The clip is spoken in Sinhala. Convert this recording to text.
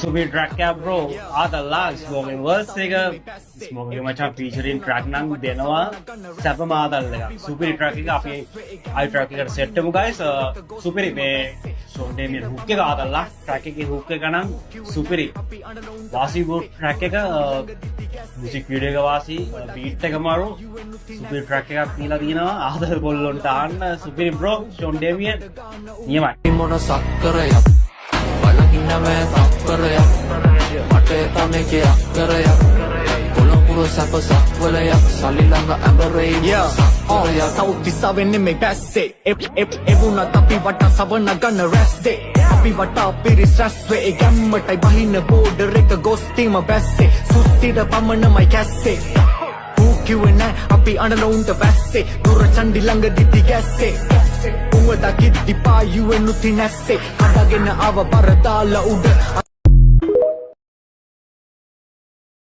Super track ya bro. Ada lah smoking world sega smoking macam featuring track nang denawa. Siapa mah ada lega. Super track ka api I track ka set mu guys. Super me so de me hook ka ada lah track ke hook ka nang super wasi bo track ka music video ka wasi beat ka maru super track ka nila dinawa ada bollon tahan super bro Sean Damian niyamai මොන සක්කරයක් බලකින්න මේ තක්කරයක් මට තමේ කියක්කරයක් කොළඹුර සැප සක්වලයක් සල්ලි ළඟ ඇඹරේ තව දිසාවෙන් නෙමෙයි බැස්සේ එවුණත් අපි වටා සවන ගන්න රැස්දේ අපි වටා පිරිස් රැස් වේ ඒ ගැම්මටයි බහින බෝඩර් එක ගොස් තීම බැස්සේ සුස්තිර පමණමයි කැස්සේ කිව්වේ නෑ අපි අඬන උන්ට වැස්සේ දුර චණ්ඩි ළඟ දිදි ගැස්සේ උඹ දකිද්දි පායුවෙන් උති නැස්සේ කඩගෙන ආව බර දාලා උඩ